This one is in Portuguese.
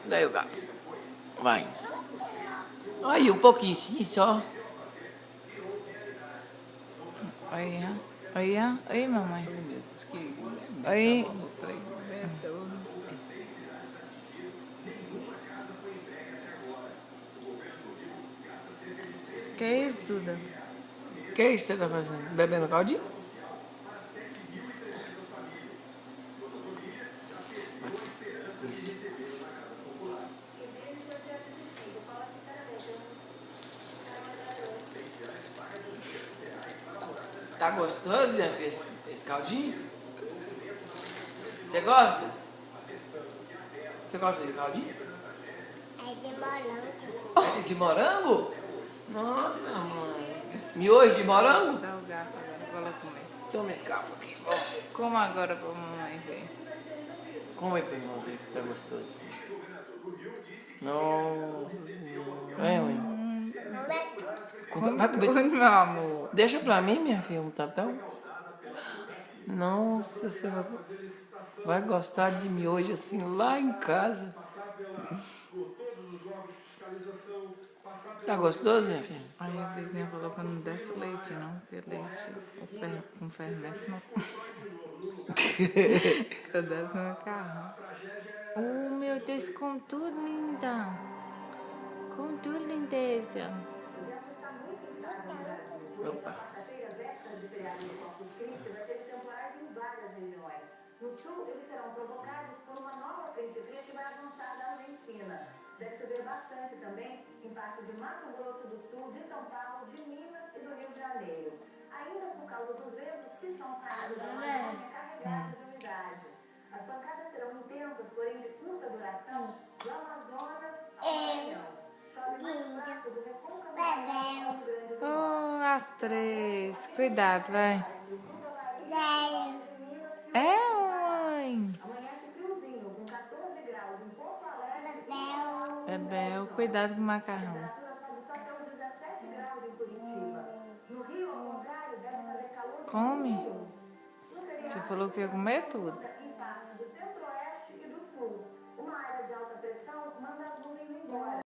Daí o garfo. Vai. Aí, um pouquinho sim, só. Aí, ó. Aí, ó. Aí, mamãe. Oh, meu Deus, que... Aí. Que é isso, Duda? O que é isso que você tá fazendo? Bebendo caldinho? Isso. Tá gostoso, minha filha, esse caldinho? Você gosta? Você gosta de caldinho? É de morango. É de morango? Nossa, mãe. Miojo de morango? Dá o garfo agora, vou lá comer. Toma esse garfo aqui. Como agora pra mamãe ver? Come aí pra nós ver que tá gostoso. Nossa senhora. Vai, mãe. Vai comer. Tudo, meu amor. Deixa pra mim, minha filha, um tatão. Nossa, você vai gostar de miojo assim lá em casa. Tá gostoso, minha filha? Aí a vizinha falou pra não desce leite, não, porque leite com fermento não. Eu desço no macarrão. Oh, meu Deus, com tudo, linda. Com tudo, lindeza. Opa. No sul, eles serão provocados por uma nova frente fria que vai avançar da Argentina. Deve chover bastante também em parte de Mato Grosso do Sul, de São Paulo, de Minas e do Rio de Janeiro. Ainda por causa dos ventos que estão saindo da Amazônia carregados de umidade. As pancadas serão intensas, porém de curta duração, do Amazonas ao Maranhão. Chove mais fraco do Recôncavo ao Rio Grande do Norte. As três. Cuidado, vai. Velho. É, mãe. Amanhece friozinho, com 14 graus em Porto Alegre. Bebel, cuidado com o macarrão. A temperatura sobe só até os 17 graus em Curitiba. No Rio, ao contrário, deve fazer calor de Come. 21. No Você falou que ia comer tudo.